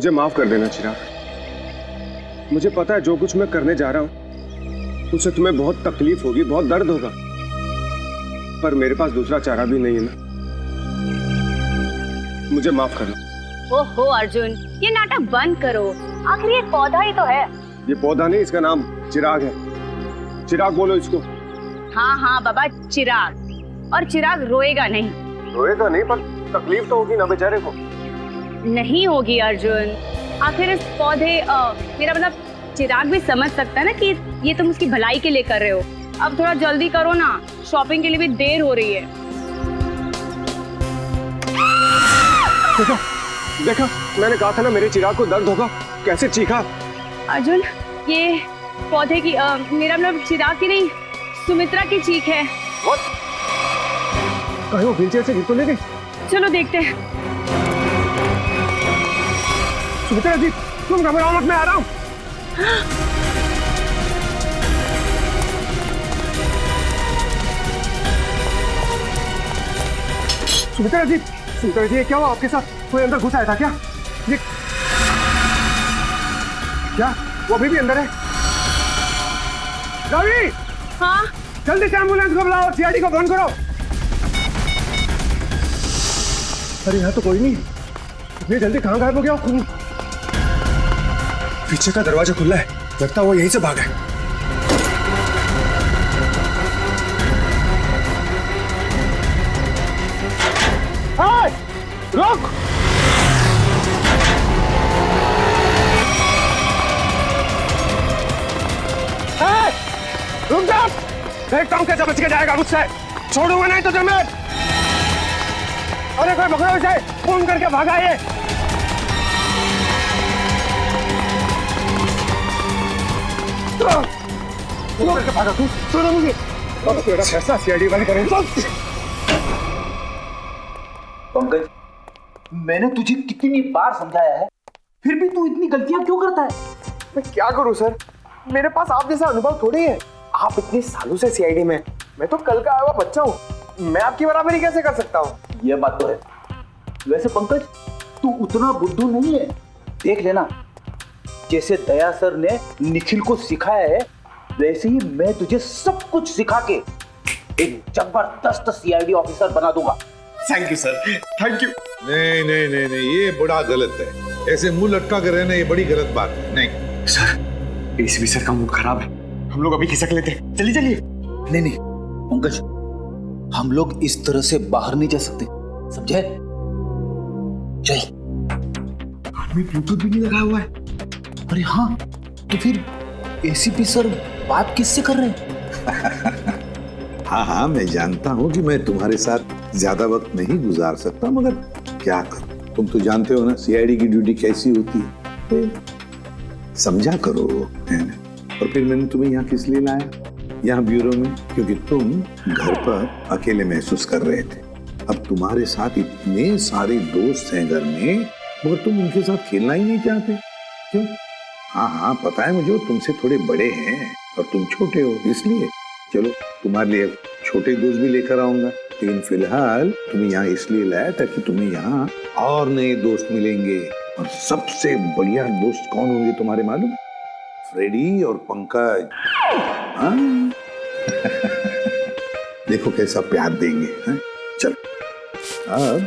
मुझे माफ कर देना चिराग। मुझे पता है जो कुछ मैं करने जा रहा हूँ उससे तुम्हें बहुत तकलीफ होगी, बहुत दर्द होगा, पर मेरे पास दूसरा चारा भी नहीं है ना। मुझे माफ कर दो। ओहो अर्जुन, ये नाटक बंद करो। आखिर ये पौधा ही तो है। ये पौधा नहीं, इसका नाम चिराग है। चिराग बोलो इसको। हाँ हाँ बाबा, चिराग। और चिराग रोएगा नहीं। रोएगा नहीं, पर तकलीफ तो होगी ना बेचारे को। नहीं होगी अर्जुन। आखिर इस पौधे मेरा मतलब चिराग भी समझ सकता है ना कि ये तुम उसकी भलाई के लिए कर रहे हो। अब थोड़ा जल्दी करो ना, शॉपिंग के लिए भी देर हो रही है। देखा देखा, मैंने कहा था ना मेरे चिराग को दर्द होगा। कैसे चीखा। अर्जुन, ये पौधे की मेरा मतलब चिराग की नहीं, सुमित्रा की चीख है। कहीं वो व्हीलचेयर से गिर तो नहीं गई? चलो देखते हैं। सुमित्रा जी, तुम घबराओ मत, मैं आ रहा हूँ। सुमित्रा जी, ये क्या हुआ आपके साथ? कोई अंदर घुस आया था क्या? ये क्या वो अभी भी अंदर है? रवि! हाँ जल्दी से एम्बुलेंस को बुलाओ, सीआईडी को फोन करो। अरे यहाँ तो कोई नहीं। इतनी जल्दी कहाँ गायब हो गया? पीछे का दरवाजा खुला है, लगता है वो यहीं से भागा है। रुक! रुक जा! देखता हूँ कैसे बच के जाएगा मुझसे। छोड़ूंगा नहीं तुझे मैं। अरे कोई पकड़ो इसे, फोन करके भागा ये। फोन करके भागा तू। छोड़ो मुझे। अब तेरा फैसला सीआईडी वाले करेंगे। पंकज, मैंने तुझे कितनी बार समझाया है, फिर भी तू इतनी गलतियां क्यों करता है? मैं क्या करूं सर, मेरे पास आप जैसा अनुभव थोड़ी है। आप इतने सालों से सीआईडी में, मैं तो कल का आया हुआ बच्चा हूँ। मैं आपकी बराबरी कैसे कर सकता हूँ? यह बात तो है। वैसे पंकज, तू उतना बुद्धू नहीं है। देख लेना, जैसे दया सर ने निखिल को सिखाया है, वैसे ही मैं तुझे सब कुछ सिखा के एक जबरदस्त सीआईडी ऑफिसर बना दूंगा। Thank you sir, thank you. नहीं नहीं नहीं नहीं, ये बड़ा गलत है। ऐसे मुंह लटका कर रहना ये बड़ी गलत बात है। नहीं सर, एसीपी सर का मूड खराब है, हम लोग अभी खिसक लेते। चलिए चलिए। नहीं नहीं पंकज, हम लोग इस तरह से बाहर नहीं जा सकते, समझे? चल। आदमी ब्लूटूथ भी नहीं लगाया हुआ है। अरे हाँ, तो फिर एसीपी सर बात किससे कर रहे हैं? हाँ हाँ, मैं जानता हूँ कि मैं तुम्हारे साथ ज्यादा वक्त नहीं गुजार सकता, मगर क्या करूं? तुम तो जानते हो ना सीआईडी की ड्यूटी कैसी होती है। समझा करो, है ना? और फिर मैंने तुम्हें यहाँ किस लिए लाया, यहाँ ब्यूरो में? क्योंकि तुम घर पर अकेले महसूस कर रहे थे। अब तुम्हारे साथ इतने सारे दोस्त हैं घर में, मगर तुम उनके साथ खेलना ही नहीं चाहते। क्यों? हाँ हाँ पता है मुझे, तुमसे थोड़े बड़े हैं और तुम छोटे हो, इसलिए। चलो तुम्हारे लिए छोटे दोस्त भी लेकर आऊंगा, लेकिन फिलहाल तुम्हें यहाँ इसलिए लाया ताकि तुम्हें यहाँ और नए दोस्त मिलेंगे। और सबसे बढ़िया दोस्त कौन होंगे तुम्हारे मालूम? फ्रेडी और पंकज। हाँ? देखो कैसा प्यार देंगे। हाँ? चलो अब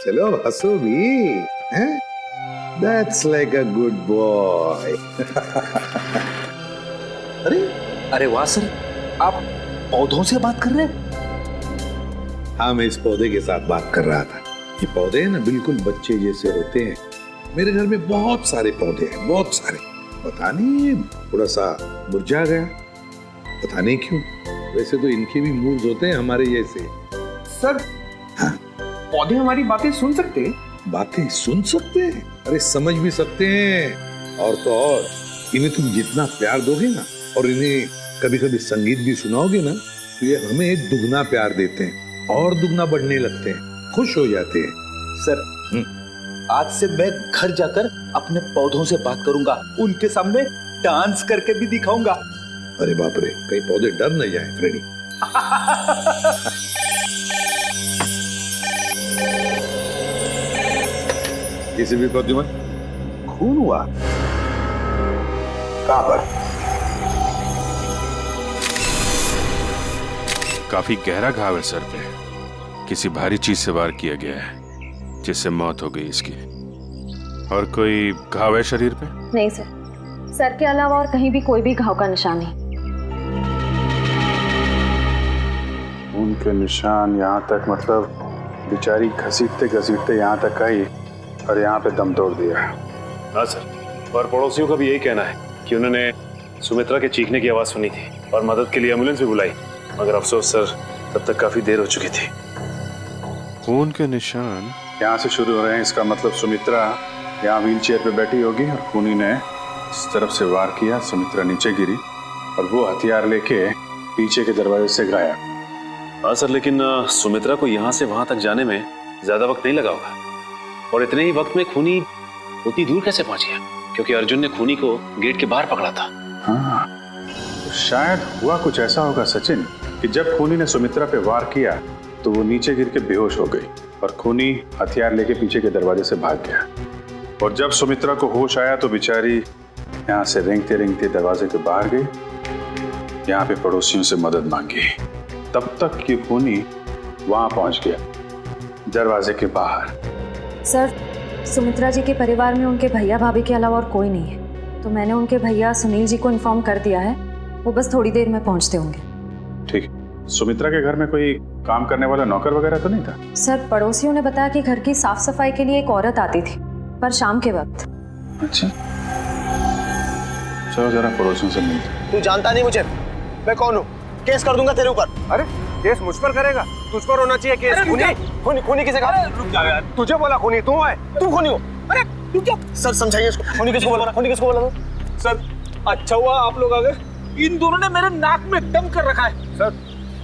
चलो, हंसो भी हैं? That's like a good boy. अरे वाह सर, आप पौधों से बात कर रहे हैं? हाँ, मैं इस पौधे के साथ बात कर रहा था। ये पौधे हैं ना, बिल्कुल बच्चे जैसे होते हैं। मेरे घर में बहुत सारे पौधे हैं, बहुत सारे। पता नहीं थोड़ा सा मुरझा गया, पता नहीं क्यों। वैसे तो इनके भी मूड्स होते हैं हमारे जैसे। सर, हाँ? पौधे हमारी बातें सुन सकते हैं? बातें सुन सकते हैं? अरे समझ भी सकते हैं। और तो और इन्हें तुम जितना प्यार दोगे ना, और इन्हें कभी कभी संगीत भी सुनाओगे ना, तो ये हमें दुगना प्यार देते हैं और दुगना बढ़ने लगते हैं, खुश हो जाते हैं। सर, आज से मैं घर जाकर अपने पौधों से बात करूंगा, उनके सामने डांस करके भी दिखाऊंगा। अरे बाप रे, कहीं पौधे डर न जाए फ्रेडी। किसी भी प्रद्युमन, खून हुआ? कहां पर? काफी गहरा घाव है सर पे। किसी भारी चीज से वार किया गया है जिससे मौत हो गई इसकी। और कोई घाव है शरीर पे? नहीं सर, सर के अलावा और कहीं भी कोई भी घाव का निशान नहीं। उनके निशान यहाँ तक, मतलब बेचारी घसीटते घसीटते यहाँ तक आई और यहाँ पे दम तोड़ दिया। हाँ सर, और पड़ोसियों का भी यही कहना है कि उन्होंने सुमित्रा के चीखने की आवाज़ सुनी थी और मदद के लिए एम्बुलेंस भी बुलाई, मगर अफसोस सर तब तक काफ़ी देर हो चुकी थी। खून के निशान यहाँ से शुरू हो रहे हैं, इसका मतलब सुमित्रा यहाँ व्हील चेयर पर बैठी होगी और खूनी ने इस तरफ से वार किया, सुमित्रा नीचे गिरी और वो हथियार लेके पीछे के दरवाजे से गायब। हाँ सर, लेकिन सुमित्रा को यहाँ से वहाँ तक जाने में ज़्यादा वक्त नहीं लगा होगा, और इतने ही वक्त में खूनी उतनी दूर कैसे पहुँच गया? क्योंकि अर्जुन ने खूनी को गेट के बाहर पकड़ा था। हाँ, तो शायद हुआ कुछ ऐसा होगा सचिन कि जब खूनी ने सुमित्रा पे वार किया तो वो नीचे गिर के बेहोश हो गई और खूनी हथियार लेके पीछे के दरवाजे से भाग गया। और जब सुमित्रा को होश आया तो बेचारी यहाँ से रेंगते रेंगते दरवाजे के बाहर गई, यहाँ पे पड़ोसियों से मदद मांगी। तब तक ये खूनी वहां पहुंच गया दरवाजे के बाहर। सर, सुमित्रा जी के परिवार में उनके भैया भाभी के अलावा और कोई नहीं है, तो मैंने उनके भैया सुनील जी को इन्फॉर्म कर दिया है, वो बस थोड़ी देर में पहुंचते होंगे। ठीक। सुमित्रा के घर में कोई काम करने वाला नौकर वगैरह तो नहीं था? सर, पड़ोसियों ने बताया कि घर की साफ सफाई के लिए एक औरत आती थी, पर शाम के वक्त। अच्छा, चलो जरा पड़ोसियों से मिलते। तू जानता नहीं मुझे, मैं कौन हूँ? केस कर दूंगा तेरे ऊपर। अरे केस मुझ पर करेगा? तुझ पर होना चाहिए केस। खूनी खूनी किसे कहा? रुक जा यार, तुझे बोला खूनी तू है। तू खूनी हो? अरे तू क्या? सर समझाइए इसको, खूनी किसको बोला? खूनी किसको बोला? सर अच्छा हुआ आप लोग आ गए, इन दोनों ने मेरे नाक में दम कर रखा है। सर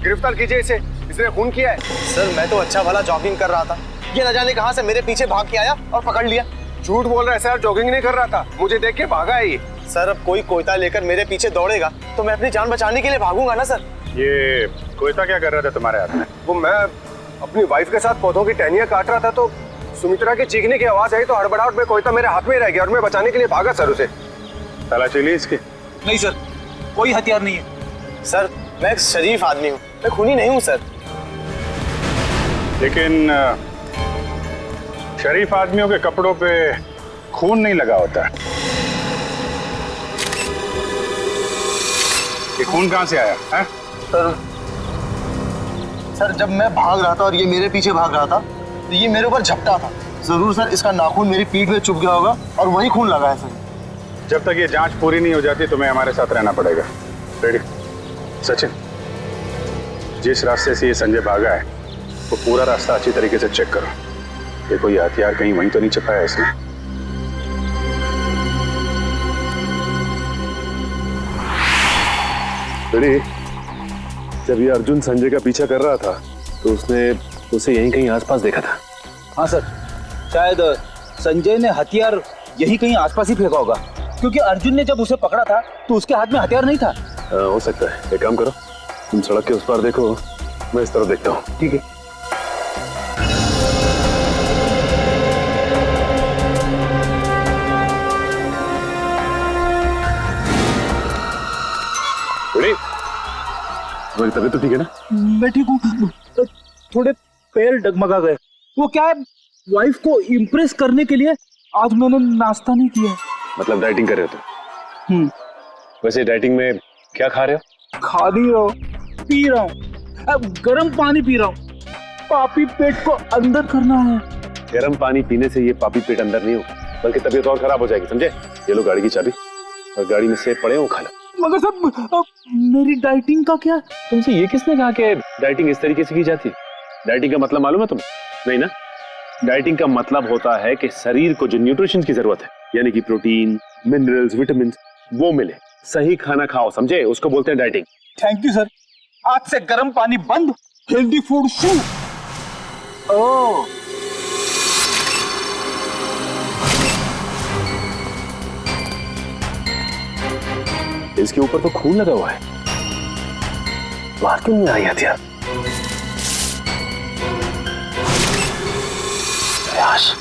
गिरफ्तार कीजिए इसे, इसने खून किया है। सर मैं तो अच्छा भला जॉगिंग कर रहा था, ये न जाने कहां से मेरे पीछे भाग के आया और पकड़ लिया। झूठ बोल रहा है सर, जॉगिंग नहीं कर रहा था, मुझे देख के भागा है ये। सर अब कोई कोयता लेकर मेरे पीछे दौड़ेगा तो मैं अपनी जान बचाने के लिए भागूंगा ना सर। ये कोयता क्या कर रहा था तुम्हारे हाथ में? वो मैं अपनी वाइफ के साथ पौधों की टहनियां काट रहा था तो सुमित्रा के चीखने की आवाज आई तो हड़बड़ाहट में कोयता मेरे हाथ में रह गया और मैं बचाने के लिए भागा सर उसे। तलाशी ली इसकी? नहीं सर, कोई हथियार नहीं है। सर मैं एक शरीफ आदमी हूँ, मैं खूनी नहीं हूँ सर। लेकिन शरीफ आदमियों के कपड़ों पे खून नहीं लगा होता। ये खून कहाँ से आया है? सर जब मैं भाग रहा था और ये मेरे पीछे भाग रहा था तो ये मेरे ऊपर झपटा था। जरूर सर इसका नाखून मेरी पीठ में चुभ गया होगा और वही खून लगा है सर। जब तक ये जांच पूरी नहीं हो जाती तुम्हें हमारे साथ रहना पड़ेगा। रेडी? सचिन, जिस रास्ते से ये संजय भागा है वो पूरा रास्ता अच्छी तरीके से चेक करो। देखो ये हथियार कहीं वहीं तो नहीं छिपाया इसने। रेडी? जब ये अर्जुन संजय का पीछा कर रहा था तो उसने उसे यहीं कहीं आसपास देखा था। हाँ सर, शायद संजय ने हथियार यही कहीं आसपास ही फेंका होगा, क्योंकि अर्जुन ने जब उसे पकड़ा था तो उसके हाथ में हथियार नहीं था। हो सकता है। एक काम करो, तुम सड़क के उस पार देखो, मैं इस तरफ देखता हूँ। ठीक है। तुम्हारी तबीयत तो ठीक है ना? मैं ठीक हूँ, थोड़े पैर डगमगा गए। वो क्या है, वाइफ को इम्प्रेस करने के लिए आज मैंने नाश्ता नहीं किया। मतलब डाइटिंग कर रहे हो तुम? वैसे डाइटिंग में क्या खा रहे हो? खा नहीं रहा हूँ, पी रहा हूँ। अब गर्म पानी पी रहा हूँ, पापी पेट को अंदर करना है। गर्म पानी पीने से ये पापी पेट अंदर नहीं होगा, बल्कि तबीयत और खराब हो जाएगी, समझे? ये लो गाड़ी की चाबी, और गाड़ी में सेब पड़े हो खा लो। मगर सर मेरी डाइटिंग का क्या? तुमसे ये किसने कहा कि डाइटिंग इस तरीके से की जाती है? डाइटिंग का मतलब मालूम है तुम्हें? नहीं ना? डाइटिंग का मतलब होता है कि शरीर को जो न्यूट्रिशन की जरूरत है, यानी कि प्रोटीन, मिनरल्स, विटामिन, वो मिले। सही खाना खाओ, समझे? उसको बोलते हैं डाइटिंग। थैंक यू सर, आज से गर्म पानी बंद, हेल्दी फूड शुरू। ओह इसके ऊपर तो खून लगा हुआ है, बाहर क्यों नहीं आई हथियार? प्रयास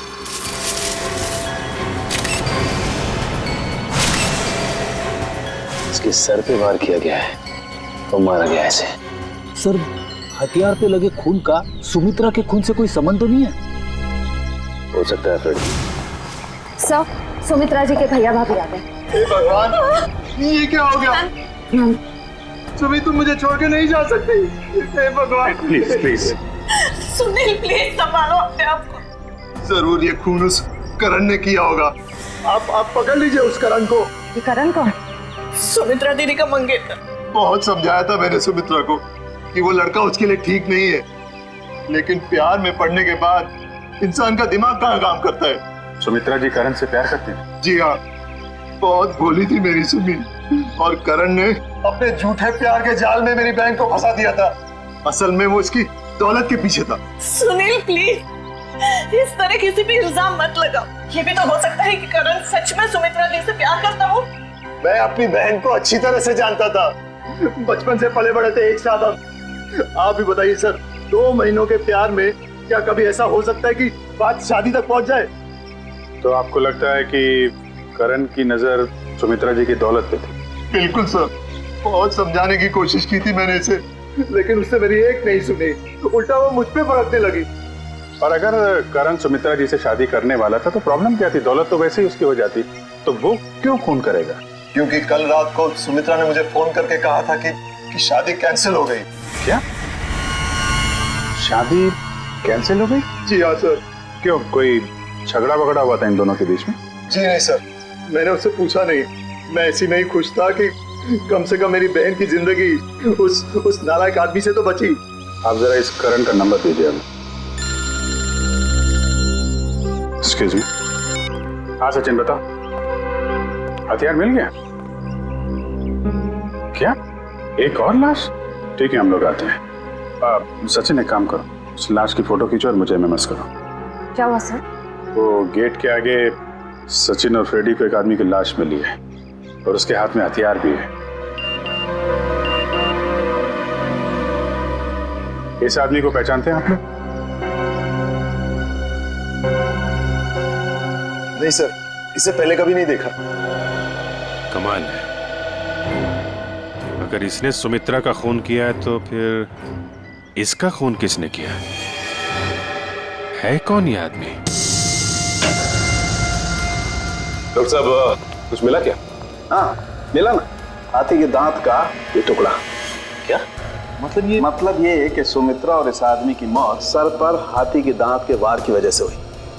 उसके सर पे वार किया गया है, वो मारा गया ऐसे। सर हथियार पे लगे खून का सुमित्रा के खून से कोई संबंध तो नहीं है? हो सकता है फ्रेड। सर, सुमित्रा जी के भैया भाभी आ गए। हे भगवान, ये क्या हो गया? सुमी तुम मुझे छोड़ के नहीं जा सकती। हे भगवान प्लीज प्लीज। सुनील प्लीज संभालो अपने आप को। जरूर ये खून उस करण ने किया होगा। आप पकड़ लीजिए उस करण को। ये करण कौन? सुमित्रा दीदी का मंगेतर। बहुत समझाया था मैंने सुमित्रा को कि वो लड़का उसके लिए ठीक नहीं है, लेकिन प्यार में पड़ने के बाद इंसान का दिमाग कहाँ काम करता है। सुमित्रा जी करण से प्यार करती हैं? जी हाँ, बहुत भोली थी मेरी सुमी, और करण ने अपने झूठे प्यार के जाल में मेरी बहन को फंसा दिया था। असल में वो इसकी दौलत के पीछे था। सुनील प्लीज इस तरह किसी भी इल्जाम मत लगाओ। ये भी तो हो सकता है कि करण सच में सुमित्रा दी से प्यार करता हो। मैं अपनी बहन को अच्छी तरह से जानता था, बचपन से पले बड़े थे एक साथ। आप भी बताइए सर, 2 महीनों के प्यार में क्या कभी ऐसा हो सकता है कि बात शादी तक पहुंच जाए? तो आपको लगता है कि करण की नजर सुमित्रा जी की दौलत पे थी? बिल्कुल सर, बहुत समझाने की कोशिश की थी मैंने इसे, लेकिन उसने मेरी एक नहीं सुनी, उल्टा वो मुझ पे भड़कने लगी। और अगर करण सुमित्रा जी से शादी करने वाला था तो प्रॉब्लम क्या थी? दौलत तो वैसे ही उसकी हो जाती, तो वो क्यों खून करेगा? क्योंकि कल रात को सुमित्रा ने मुझे फोन करके कहा था कि शादी कैंसिल हो गई। क्या? शादी कैंसिल हो गई? जी हाँ सर। क्यों, कोई झगड़ा वगड़ा हुआ था इन दोनों के बीच में? जी नहीं सर, मैंने उससे पूछा नहीं। मैं ऐसी नहीं खुश था कि कम से कम मेरी बहन की जिंदगी उस नालायक आदमी से तो बची। आप जरा इस करण का नंबर दीजिए हमें। Excuse me. हाँ सचिन बताओ, हथियार मिल गया? क्या एक और लाश? ठीक है हम लोग आते हैं। सचिन एक काम करो, उस लाश की फोटो खींचो और मुझे एमएमएस करो। क्या हुआ सर? वो गेट के आगे सचिन और फ्रेडी को एक आदमी की लाश मिली है और उसके हाथ में हथियार भी है। इस आदमी को पहचानते हैं आप लोग? नहीं सर, इसे पहले कभी नहीं देखा। कमाल है, अगर इसने सुमित्रा का खून किया है तो फिर इसका खून किसने किया है? कौन ये आदमी? डॉक्टर साहब कुछ मिला क्या? हाँ मिला ना, हाथी के दांत का ये टुकड़ा। क्या मतलब ये है कि सुमित्रा और इस आदमी की मौत सर पर हाथी के दांत के वार की वजह से हुई।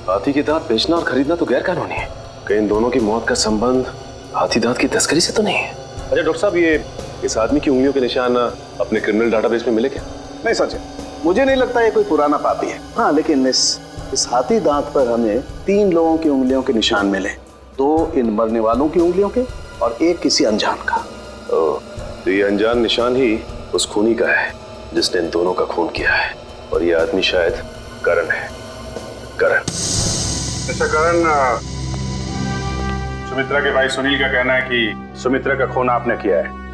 हाथी के दांत बेचना और खरीदना तो गैर कानूनी है। कहीं इन दोनों की मौत का संबंध हाथी दांत की तस्करी से तो नहीं है? अच्छा डॉक्टर साहब, ये इस आदमी की उंगलियों के निशान अपने क्रिमिनल डाटाबेस में मिले क्या? नहीं सच, मुझे नहीं लगता ये कोई पुराना पापी है। हाँ लेकिन इस हाथी दांत पर हमें 3 लोगों की उंगलियों के निशान मिले, 2 इन मरने वालों की उंगलियों के और 1 किसी अनजान का। तो ये अनजान निशान ही उस खूनी का है जिसने इन दोनों का खून किया है, और ये आदमी शायद करण है। करण। अच्छा करण, सुमित्रा के भाई सुनील का कहना है कि सुमित्रा का खून आपने किया है,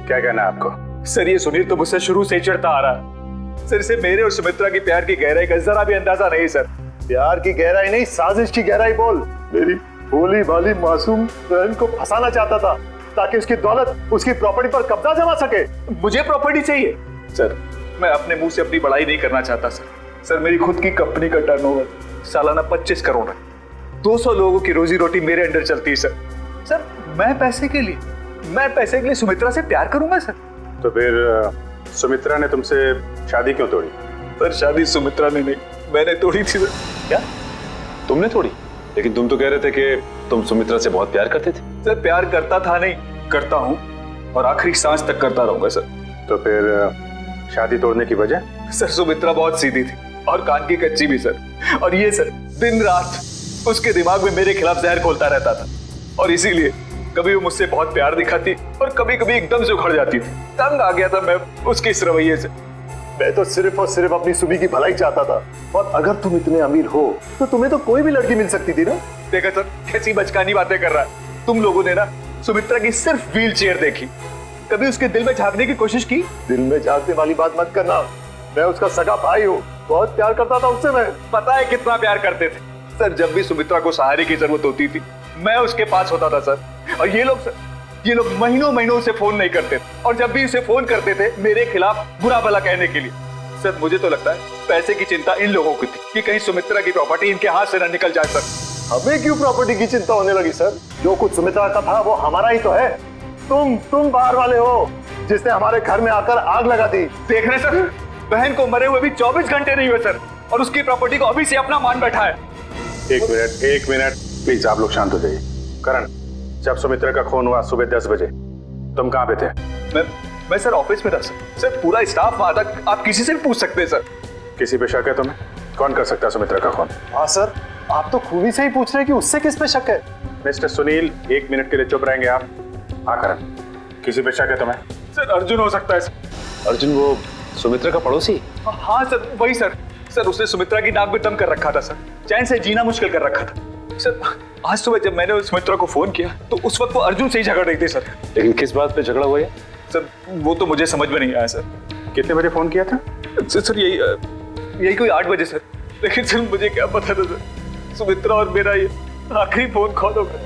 क्या कहना है आपको? सर ये सुनील तो मुझसे शुरू से ही चढ़ता आ रहा है। सर इसे मेरे और सुमित्रा की प्यार की गहराई का जरा भी अंदाजा नहीं सर। प्यार की गहराई नहीं, साजिश की गहराई बोल। मेरी भोली भाली मासूम बहन को फंसाना चाहता था ताकि उसकी दौलत, उसकी प्रॉपर्टी पर कब्जा जमा सके। मुझे प्रॉपर्टी चाहिए सर, मैं अपने मुंह से अपनी बड़ाई नहीं करना चाहता सर। सर मेरी खुद की कंपनी का टर्नओवर सालाना 25 करोड़ है। 200 लोगों की रोजी रोटी मेरे अंडर चलती है सर। सर मैं पैसे के लिए सुमित्रा से प्यार करूंगा सर? तो फिर सुमित्रा ने तुमसे शादी क्यों तोड़ी? सर शादी सुमित्रा ने नहीं, मैंने तोड़ी थी सर। क्या तुमने तोड़ी? लेकिन तुम तो कह रहे थे कि तुम सुमित्रा से बहुत प्यार करते थे। सर प्यार करता था नहीं, करता हूँ और आखिरी सांस तक करता रहूंगा सर। तो फिर शादी तोड़ने की वजह? सर सुमित्रा बहुत सीधी थी और कान की कच्ची भी सर। और ये सर दिन रात उसके दिमाग में मेरे खिलाफ जहर घोलता रहता था, और इसीलिए कभी वो मुझसे बहुत प्यार दिखाती और कभी कभी एकदम से उखड़ जाती थी। तंग आ गया था मैं उसके इस रवैये से। मैं तो सिर्फ और सिर्फ अपनी सुमी की भलाई चाहता था, और अगर तुम इतने अमीर हो तो तुम्हें तो कोई भी लड़की मिल सकती थी ना। देखा सर कैसी बचकानी बातें कर रहा है। तुम लोगों ने ना सुमित्रा की सिर्फ व्हील चेयर देखी, कभी उसके दिल में झांकने की कोशिश की? दिल में झांकने वाली बात मत करना, मैं उसका सगा भाई हूँ, बहुत प्यार करता था उससे। मैं पता है कितना प्यार करते थे सर। जब भी सुमित्रा को सहारे की जरूरत होती थी मैं उसके पास होता था सर। और ये लोग सर, ये लोग महीनों महीनों उसे फोन नहीं करते और जब भी उसे फोन करते थे मेरे खिलाफ बुरा भला कहने के लिए। सर मुझे तो लगता है पैसे की चिंता इन लोगों की थी कि कहीं सुमित्रा की प्रॉपर्टी इनके हाथ से न निकल जाए। सर हमें क्यों प्रॉपर्टी की चिंता होने लगी सर? जो कुछ सुमित्रा का था वो हमारा ही तो है। तुम बाहर वाले हो जिसने हमारे घर में आकर आग लगा दी। देख रहे सर, बहन को मरे हुए भी 24 घंटे नहीं हुए सर और उसकी प्रॉपर्टी को अभी से अपना मान बैठा है। एक मिनट प्लीज, आप लोग शांत हो जाइए। करण, जब सुमित्रा का खून हुआ सुबह 10 बजे तुम कहाँ पे थे? मैं सर ऑफिस में था सर पूरा स्टाफ वहां था, आप किसी से भी पूछ सकते हैं सर। किसी पे शक है तुम्हें? कौन कर सकता है सुमित्रा का खून? हाँ सर, आप तो खूनी से ही पूछ रहे हैं कि उससे किस पे शक है। मिस्टर सुनील, 1 मिनट के लिए चुप रहेंगे आप? हाँ करण, किसी पे शक है तुम्हें? सर अर्जुन हो सकता है सर। अर्जुन वो सुमित्रा का पड़ोसी? हाँ सर वही सर उसने सुमित्रा की नाक में दम कर रखा था सर, चैन से जीना मुश्किल कर रखा था सर। आज सुबह जब मैंने सुमित्रा को फोन किया तो उस वक्त वो अर्जुन से ही झगड़ रही थी सर। लेकिन किस बात पे झगड़ा हुआ है सर? वो तो मुझे समझ में नहीं आया सर। कितने बजे फोन किया था? सर यही कोई 8 बजे सर। लेकिन सर मुझे क्या पता था सर, सुमित्रा और मेरा ये आखिरी फोन कॉल होगा।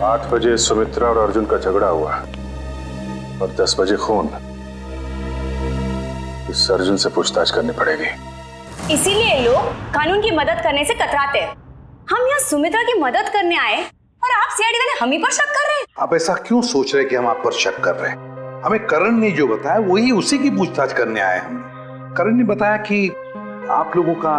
8 बजे सुमित्रा और अर्जुन का झगड़ा हुआ और 10 बजे खून। इस अर्जुन से पूछताछ करनी पड़ेगी। इसीलिए लोग कानून की मदद करने से कतराते हैं। हम यहाँ सुमित्रा की मदद करने आए और आप सीआईडी वाले हम ही पर शक कर रहे हैं। आप ऐसा क्यों सोच रहे हैं कि हम आप पर शक कर रहे हैं? हमें करण ने जो बताया वही उसी की पूछताछ करने आए हम। करण ने बताया कि आप लोगों का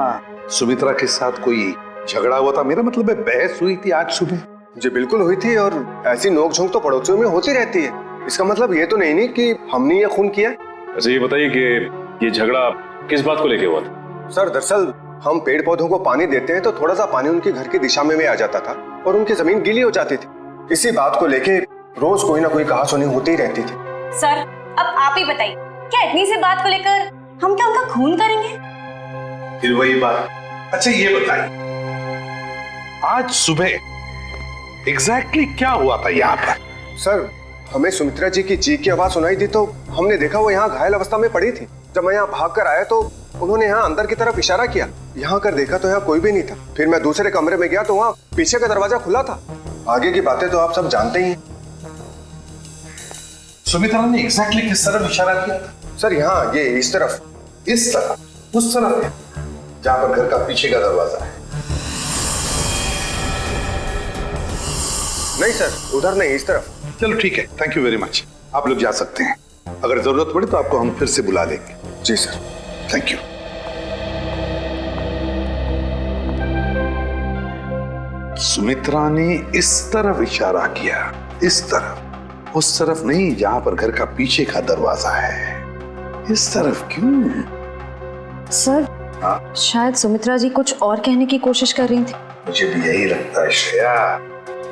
सुमित्रा के साथ कोई झगड़ा हुआ था। मेरा मतलब है बहस हुई थी आज सुबह। जी बिल्कुल हुई थी और ऐसी नोकझोंक तो पड़ोसियों में होती रहती है। इसका मतलब ये तो नहीं कि हमने ये खून किया। अच्छा ये बताइए कि ये झगड़ा किस बात को लेके हुआ था? सर दरअसल हम पेड़ पौधों को पानी देते हैं तो थोड़ा सा पानी उनके घर की दिशा में आ जाता था और उनकी जमीन गीली हो जाती थी। इसी बात को लेके रोज कोई ना कोई कहासुनी होती ही रहती थी। सर अब आप ही बताइए, क्या इतनी सी बात को लेकर हम क्या उनका खून करेंगे? फिर वही बात। अच्छा ये बताइए, आज सुबह एग्जैक्टली क्या हुआ था यहाँ पर? सर हमें सुमित्रा जी की चीख की आवाज सुनाई दी तो हमने देखा वो यहाँ घायल अवस्था में पड़ी थी। जब मैं यहाँ भाग कर आया तो उन्होंने यहाँ अंदर की तरफ इशारा किया। यहाँ कर देखा तो यहाँ कोई भी नहीं था। फिर मैं दूसरे कमरे में गया तो वहाँ पीछे का दरवाजा खुला था। आगे की बातें तो आप सब जानते ही हैं। सुमित्रा ने एग्जैक्टली किस तरफ इशारा किया था? सर यहाँ ये इस तरफ, इस तरफ, उस तरफ है जहाँ पर घर का पीछे का दरवाजा है। नहीं सर उधर नहीं, इस तरफ। चलो ठीक है, थैंक यू वेरी मच। आप लोग जा सकते हैं। अगर जरूरत पड़े तो आपको हम फिर से बुला लेंगे। जी सर, थैंक यू। सुमित्रा ने इस तरफ इशारा किया, इस तरफ, उस तरफ नहीं जहां पर घर का पीछे का दरवाजा है। इस तरफ क्यों? सर हाँ? शायद सुमित्रा जी कुछ और कहने की कोशिश कर रही थी। मुझे भी यही लगता है श्रेया।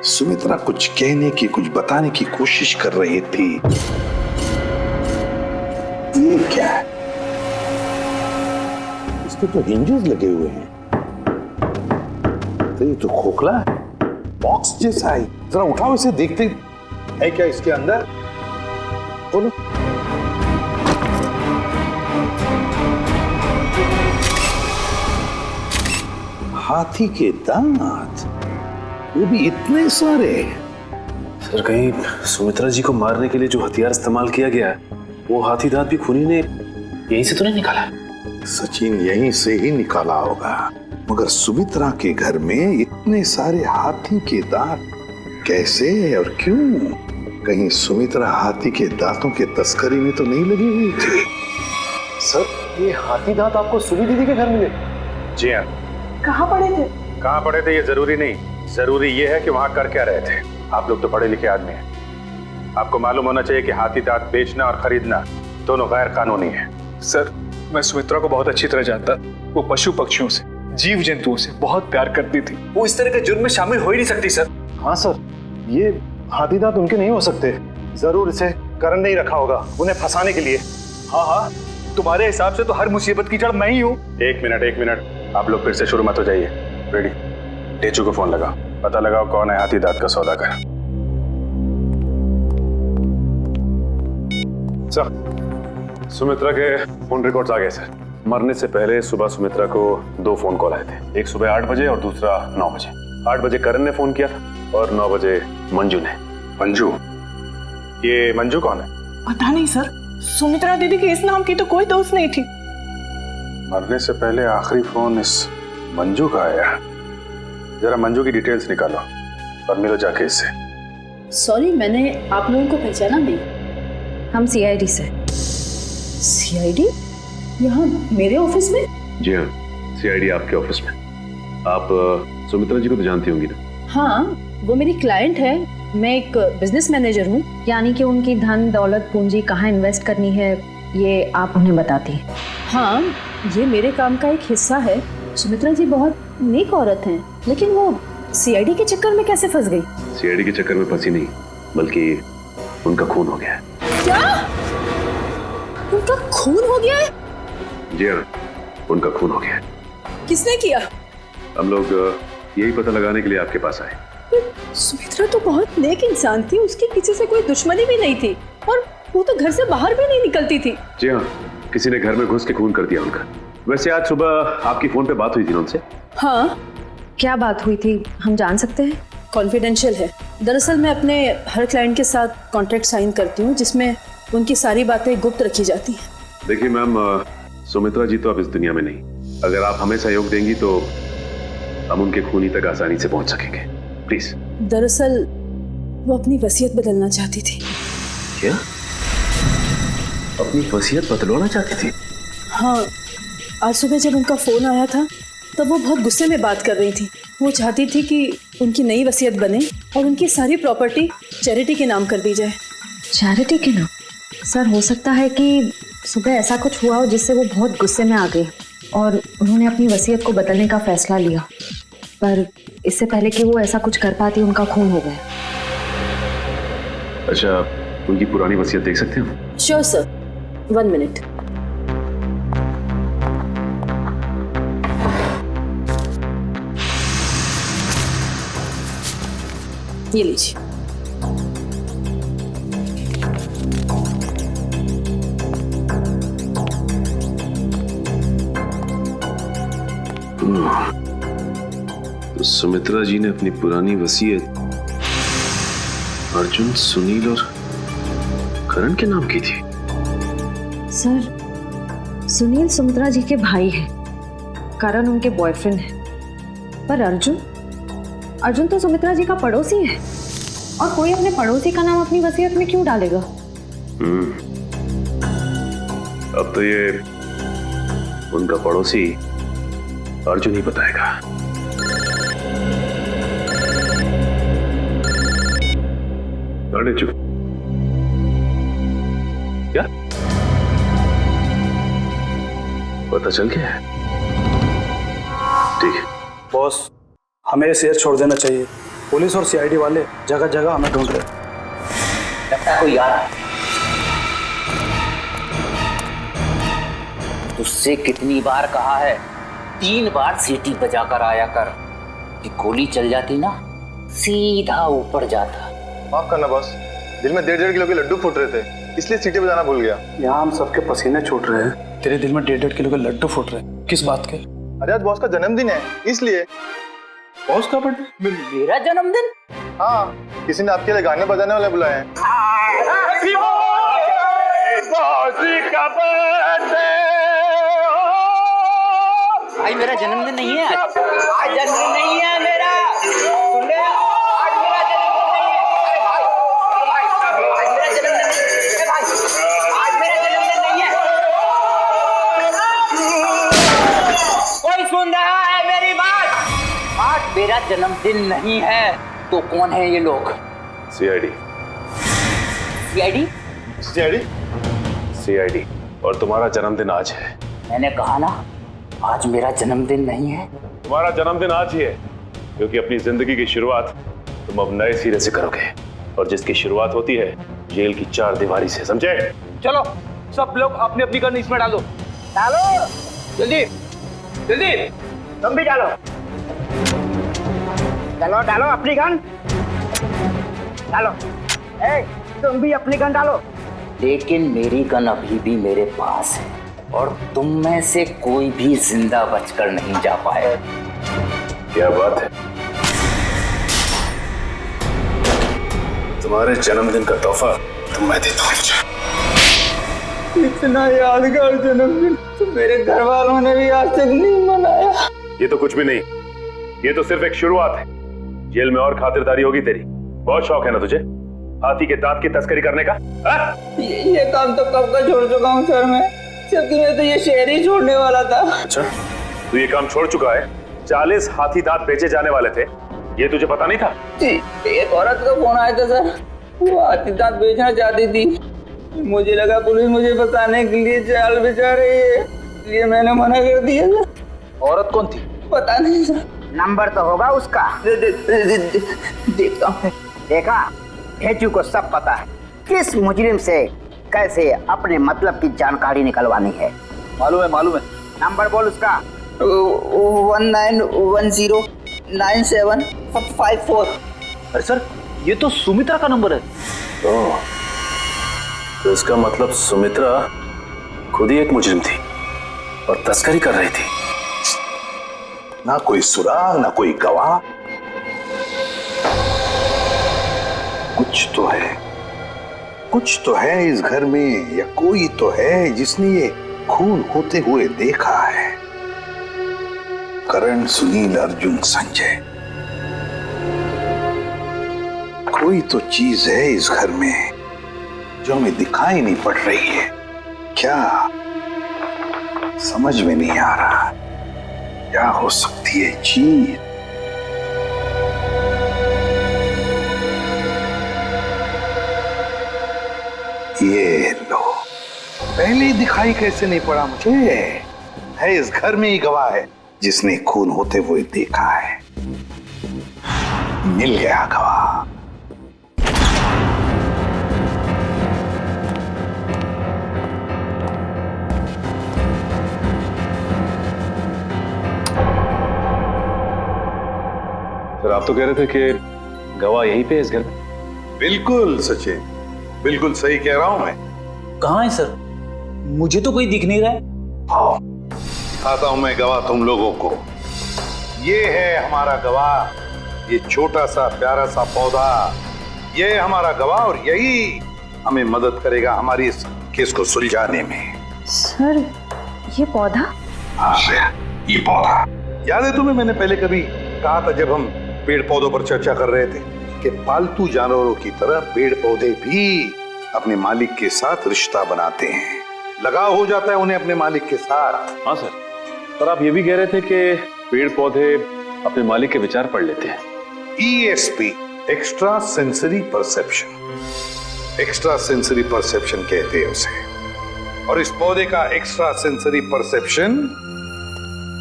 सुमित्रा कुछ कहने की, कुछ बताने की कोशिश कर रही थी। ये क्या है? इस पे तो हिंजेस लगे हुए हैं। तो ये तो खोखला है, बॉक्स जैसा है। जरा उठाओ इसे, देखते है क्या इसके अंदर। बोलो। हाथी के दांत, वो भी इतने सारे। सर कहीं सुमित्रा जी को मारने के लिए जो हथियार इस्तेमाल किया गया है वो हाथी दांत भी खूनी ने यहीं से तो नहीं निकाला? सचिन यहीं से ही निकाला होगा, मगर सुमित्रा के घर में इतने सारे हाथी के दांत कैसे और क्यों? कहीं सुमित्रा हाथी के दांतों के तस्करी में तो नहीं लगी हुई थी? सर ये हाथी दांत आपको सुनी दीदी के घर मिले? जी हाँ। कहाँ पड़े थे? कहाँ पड़े थे ये जरूरी नहीं, जरूरी ये है कि वहां कर क्या रहे थे। आप लोग तो पढ़े लिखे आदमी हैं, आपको मालूम होना चाहिए कि हाथी दांत बेचना और खरीदना दोनों गैर कानूनी है। सर मैं सुमित्रा को बहुत अच्छी तरह जानता। वो पशु पक्षियों से, जीव जंतुओं से बहुत प्यार करती थी। वो इस तरह के जुर्म में शामिल हो ही नहीं सकती सर। हाँ सर, ये हाथी दांत उनके नहीं हो सकते। जरूर इसे करण ने ही रखा होगा उन्हें फंसाने के लिए। हाँ हाँ, तुम्हारे हिसाब से तो हर मुसीबत की जड़ मैं ही हूँ। एक मिनट, आप लोग फिर से शुरू मत हो जाइए। रेडी, टेचू को फोन लगाओ, पता लगाओ कौन है हाथी दांत का सौदागर। सर सुमित्रा के फोन रिकॉर्ड्स आ गए सर। मरने से पहले सुबह सुमित्रा को 2 फोन कॉल आए थे, एक सुबह 8 बजे और दूसरा 9 बजे। 8 बजे करण ने फोन किया था और 9 बजे मंजू ने। मंजू? ये मंजू कौन है? पता नहीं सर, सुमित्रा दीदी के इस नाम की तो कोई दोस्त नहीं थी। मरने से पहले आखिरी फोन इस मंजू का आया। जरा मंजू की डिटेल्स निकालो और मिलो जाके इससे। सॉरी, मैंने आप लोगों को पहचाना नहीं। हम सीआईडी से। सीआईडी? यहाँ मेरे ऑफिस में? जी हाँ, सीआईडी आपके ऑफिस में। आप सुमित्रा जी को तो जानती होंगी ना? हाँ, वो मेरी क्लाइंट है। मैं एक बिजनेस मैनेजर हूँ। यानी कि उनकी धन दौलत पूंजी कहाँ इन्वेस्ट करनी है ये आप उन्हें बताती हैं? हाँ, ये मेरे काम का एक हिस्सा है। सुमित्रा जी बहुत नेक औरत हैं, लेकिन वो सीआईडी के चक्कर में कैसे फंस गई? सीआईडी के चक्कर में फंसी नहीं, बल्कि उनका खून हो गया है। क्या? उनका खून हो गया है? जी हाँ, उनका खून हो गया है। किसने किया? हम लोग यही पता लगाने के लिए आपके पास आए। सुमित्रा तो बहुत नेक इंसान थी, उसकी किसी से कोई दुश्मनी भी नहीं थी और वो तो घर से बाहर भी नहीं निकलती थी। जी हाँ, किसी ने घर में घुस के खून कर दिया उनका। वैसे आज सुबह आपकी फोन पे बात हुई थी ना उनसे? हाँ। क्या बात हुई थी, हम जान सकते हैं? कॉन्फिडेंशियल है। दरअसल मैं अपने हर क्लाइंट के साथ कॉन्ट्रैक्ट साइन करती हूँ जिसमें उनकी सारी बातें गुप्त रखी जाती हैं। देखिए मैम, सुमित्रा जी तो अब इस दुनिया में नहीं। अगर आप हमें सहयोग देंगी तो हम उनके खूनी तक आसानी से पहुंच सकेंगे। प्लीज। दरअसल वो अपनी वसीयत बदलना चाहती थी। क्या? अपनी वसीयत बदलवाना चाहती थी? हाँ, आज सुबह जब उनका फोन आया था तब वो बहुत गुस्से में बात कर रही थी। वो चाहती थी कि उनकी नई वसीयत बने और उनकी सारी प्रॉपर्टी चैरिटी के नाम कर दी जाए। चैरिटी के नाम? सर, हो सकता है कि सुबह ऐसा कुछ हुआ हो जिससे वो बहुत गुस्से में आ गई और उन्होंने अपनी वसीयत को बदलने का फैसला लिया, पर इससे पहले कि वो ऐसा कुछ कर पाती उनका खून हो गया। अच्छा, उनकी पुरानी वसीयत देख सकते हैं? Sure sir, 1 minute. ये लीजिए। तो सुमित्रा जी ने अपनी पुरानी वसीयत अर्जुन, सुनील और करण के नाम की थी। सर, सुनील सुमित्रा जी के भाई हैं, करण उनके बॉयफ्रेंड है, पर अर्जुन तो सुमित्रा जी का पड़ोसी है और कोई अपने पड़ोसी का नाम अपनी वसीयत में क्यों डालेगा? अब तो ये उनका पड़ोसी अर्जुन ही बताएगा। अरे चुप। क्या पता चल गया है? ठीक है बॉस, हमें ये शहर छोड़ देना चाहिए। पुलिस और सीआईडी वाले जगह जगह हमें ढूंढ रहे हैं। लगता है कोई आ रहा है। तुझसे कितनी बार कहा है, 3 बार सीटी बजाकर आया कर, कि गोली चल जाती ना सीधा ऊपर जाता। माफ करना बॉस, दिल में 1.5 किलो के लड्डू फूट रहे थे, इसलिए सीटी बजाना भूल गया। यहाँ हम सबके पसीने छूट रहे हैं, तेरे दिल में 1.5 किलो के लड्डू फूट रहे हैं। किस बात के? अरे आज बॉस का जन्मदिन है, इसलिए। बॉस का बर्थडे? मेरा जन्मदिन? हाँ, किसी ने आपके लिए गाने बजाने वाले बुलाए हैं। भाई मेरा जन्मदिन नहीं है आज जन्मदिन नहीं है मेरा। सुन ले, आज मेरा जन्मदिन नहीं है। अरे भाई आज मेरा जन्मदिन नहीं है। भाई आज मेरा जन्मदिन नहीं है। कोई सुन रहा है मेरी बात? आज मेरा जन्मदिन नहीं है। तो कौन है ये लोग? सीआईडी। सीआईडी? सीआईडी? सीआईडी। और तुम्हारा जन्मदिन आज है। मैंने कहा ना, आज मेरा जन्मदिन नहीं है। तुम्हारा जन्मदिन आज ही है, क्योंकि अपनी जिंदगी की शुरुआत तुम अब नए सिरे से करोगे, और जिसकी शुरुआत होती है जेल की 4 दीवारी से, समझे? चलो सब लोग अपनी अपनी गन इसमें डालो। डालो जल्दी जल्दी, तुम भी डालो। डालो डालो अपनी गन डालो। ए, तुम भी अपनी गन डालो। लेकिन मेरी गन अभी भी मेरे पास है और तुम में से कोई भी जिंदा बचकर नहीं जा पाए। क्या बात है? तुम्हारे जन्मदिन का तोहफा तो मैं देता हूँ। इतना यादगार जन्मदिन तो मेरे घर वालों ने भी आज तक नहीं मनाया। ये तो कुछ भी नहीं, ये तो सिर्फ एक शुरुआत है। जेल में और खातिरदारी होगी तेरी। बहुत शौक है ना तुझे हाथी के दांत की तस्करी करने का? ये काम तो कब का छोड़ चुका हूँ सर मैं, जबकि मैं तो ये शहर ही छोड़ने वाला था। अच्छा, तू ये काम छोड़ चुका है? 40 हाथी दांत बेचे जाने वाले थे, ये तुझे पता नहीं था? जी, एक औरत का फोन आया था सर, वो हाथी दांत बेचना चाहती थी। मुझे लगा पुलिस मुझे बताने के लिए जाल बिछा रही है, इसलिए मैंने मना कर दिया सर। औरत कौन थी? पता नहीं सर। नंबर तो होगा उसका। देखता हूँ। देखा, भेजू को सब पता है किस मुजरिम से कैसे अपने मतलब की जानकारी निकलवानी है। मालूम है, मालूम है। नंबर बोल उसका। 19109754। अरे सर, ये तो सुमित्रा का नंबर है। तो इसका मतलब सुमित्रा खुद ही एक मुजरिम थी और तस्करी कर रही थी। ना कोई सुराग, ना कोई गवाह। कुछ तो है इस घर में, या कोई तो है जिसने ये खून होते हुए देखा है। करण, सुनील, अर्जुन, संजय, कोई तो चीज है इस घर में जो हमें दिखाई नहीं पड़ रही है। क्या समझ में नहीं आ रहा, क्या हो सकती है चीज? ये लो, पहले ही दिखाई कैसे नहीं पड़ा मुझे? है इस घर में ही गवाह है जिसने खून होते हुए देखा है। मिल गया गवाह। सर, आप तो कह रहे थे कि गवाह यहीं पे है इस घर में। बिल्कुल सचिन, बिल्कुल सही कह रहा हूं मैं। कहाँ है सर? मुझे तो कोई दिख नहीं रहा है। आओ, दिखाता हूं मैं गवाह तुम लोगों को। ये है हमारा गवाह, ये छोटा सा प्यारा सा पौधा, ये है हमारा गवाह और यही हमें मदद करेगा हमारी इस केस को सुलझाने में। सर, ये पौधा? हाँ, ये पौधा याद है तुम्हें? मैंने पहले कभी कहा था जब हम पेड़ पौधों पर चर्चा कर रहे थे कि पालतू जानवरों की तरह पेड़ पौधे भी अपने मालिक के साथ रिश्ता बनाते हैं, लगाव हो जाता है उन्हें अपने मालिक के साथ। हाँ सर, पर आप ये भी कह रहे थे कि पेड़ पौधे अपने मालिक के विचार पढ़ लेते हैं। ESP, extra sensory perception, extra sensory perception कहते हैं उसे। और इस पौधे का एक्स्ट्रा सेंसरी परसेप्शन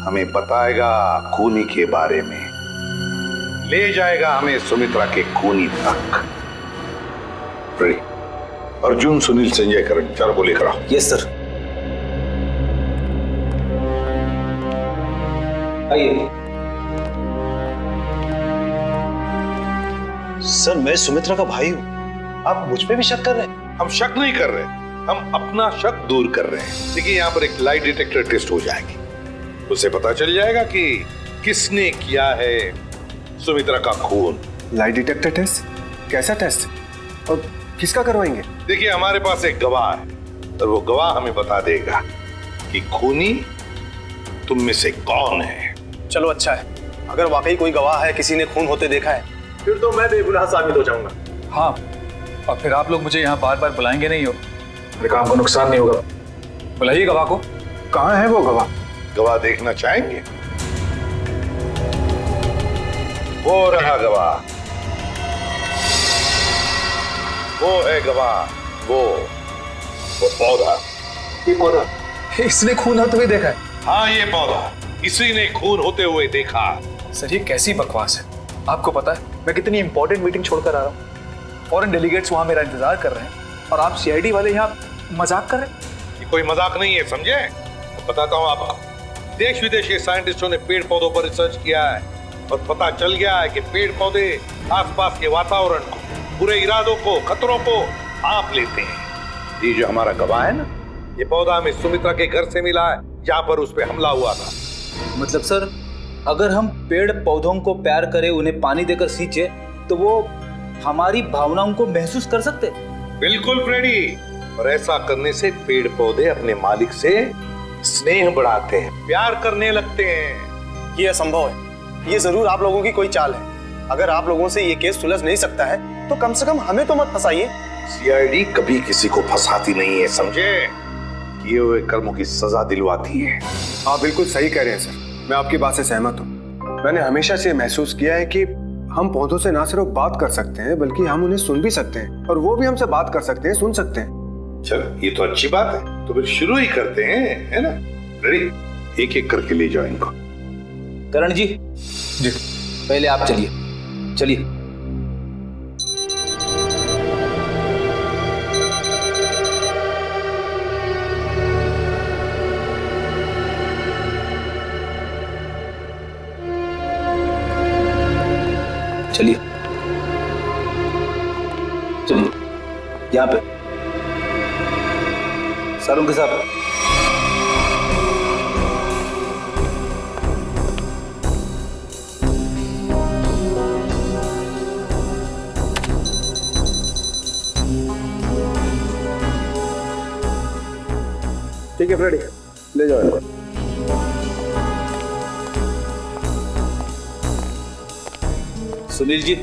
हमें बताएगा खूनी के बारे में, ले जाएगा हमें सुमित्रा के खूनी तक। अर्जुन, सुनील, संजय, करण, चारों को लेकर आओ। Yes sir. आइए सर, मैं सुमित्रा का भाई हूं, आप मुझ पे भी शक कर रहे हैं? हम शक नहीं कर रहे, हम अपना शक दूर कर रहे हैं। देखिए, यहाँ पर एक लाई डिटेक्टर टेस्ट हो जाएगी, उसे पता चल जाएगा कि किसने किया है सुमित्रा का खून। Lie detector test? कैसा टेस्ट और किसका करवाएंगे? देखिए, हमारे पास एक गवाह है और वो गवाह हमें बता देगा कि खूनी तुम में से कौन है। चलो अच्छा है, अगर वाकई कोई गवाह है, किसी ने खून होते देखा है, फिर तो मैं बेगुनाह साबित हो जाऊंगा। हाँ, और फिर आप लोग मुझे यहाँ बार बार बुलाएंगे नहीं हो, मेरे काम को नुकसान नहीं होगा। बुलाइए गवाह को। कहाँ है वो गवाह? गवाह देखना चाहेंगे? वो रहा गवाह, वो है गवाह, वो पौधा। ये पौधा, इसने खून होते हुए देखा है? हाँ, ये पौधा इसी ने खून होते हुए देखा। सर, ये कैसी बकवास है? आपको पता है मैं कितनी इंपॉर्टेंट मीटिंग छोड़कर आ रहा हूँ, फॉरेन डेलीगेट्स वहां मेरा इंतजार कर रहे हैं और आप CID वाले यहाँ मजाक कर रहे हैं? ये कोई मजाक नहीं है, समझे? तो बताता हूँ आपको, देश विदेश के साइंटिस्टों ने पेड़ पौधों पर रिसर्च किया है और पता चल गया है कि पेड़ पौधे आसपास के वातावरण को, बुरे इरादों को, खतरों को भांप लेते हैं। ये जो हमारा गवाह है ना, ये पौधा हमें सुमित्रा के घर से मिला है जहाँ पर उस पर हमला हुआ था। मतलब सर, अगर हम पेड़ पौधों को प्यार करें, उन्हें पानी देकर सींचे, तो वो हमारी भावनाओं को महसूस कर सकते। बिल्कुल फ्रेडी, और ऐसा करने से पेड़ पौधे अपने मालिक से स्नेह बढ़ाते हैं, प्यार करने लगते हैं। ये असंभव है। ये जरूर आप लोगों की कोई चाल है। अगर आप लोगों से ये केस सुलझ नहीं सकता है तो कम से कम हमें तो मत फंसाइए। सीआईडी कभी किसी को फंसाती नहीं है, समझे? किए हुए कर्मों की सजा दिलवाती है। आप बिल्कुल सही कह रहे हैं सर, मैं आपकी बात से सहमत हूँ। मैंने हमेशा से महसूस किया है कि हम पौधों से ना सिर्फ बात कर सकते हैं बल्कि हम उन्हें सुन भी सकते हैं, और वो भी हमसे बात कर सकते हैं, सुन सकते हैं। चलो ये तो अच्छी बात है, तो फिर शुरू ही करते हैं, है ना? रेडी? एक एक करके ले जाओ इनको। करण जी, जी पहले आप चलिए चलिए। चलिए चलिए, यहाँ पे सारों के साथ। ठीक है फ्रेडी, ले जाओ इनको। सुनील जी,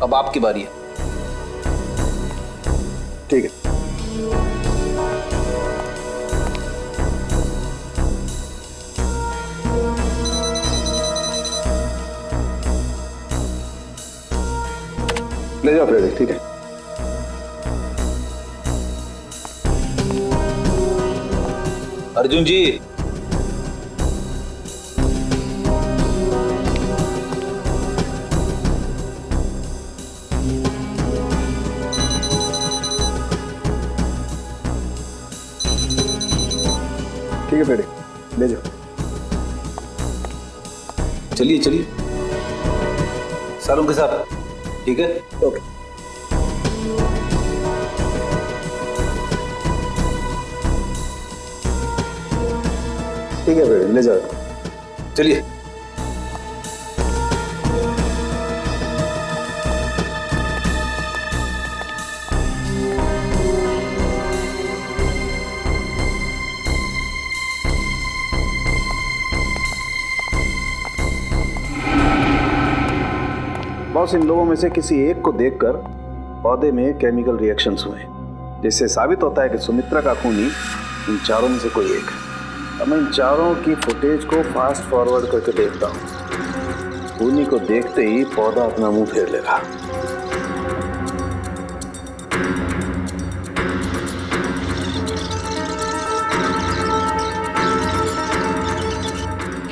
अब आपकी बारी है। ठीक है। ले जाओ फ्रेडी, ठीक है। अर्जुन जी, ठीक है फ्रेडी, ले जाओ। चलिए चलिए, सारों के साथ। ठीक है, ओके। ठीक है फ्रेडी, ले जाओ। चलिए। बॉस, इन लोगों में से किसी एक को देखकर पौधे में केमिकल रिएक्शंस हुए, जिससे साबित होता है कि सुमित्रा का खूनी इन चारों में से कोई एक है। अब मैं इन चारों की फुटेज को फास्ट फॉरवर्ड करके देखता हूँ। खूनी को देखते ही पौधा अपना मुंह फेर लेगा।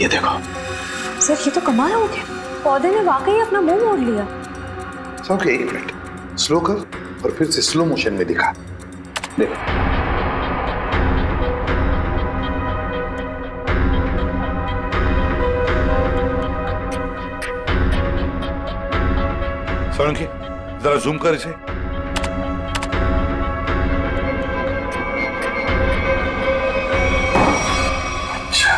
ये देखो सर, ये तो कमाल हो गया। पौधे ने वाकई अपना मुंह मोड़ लिया। ओके, एक मिनट, स्लो कर और फिर से स्लो मोशन में दिखा। देखो, सोलंकी, जरा जूम कर इसे। अच्छा,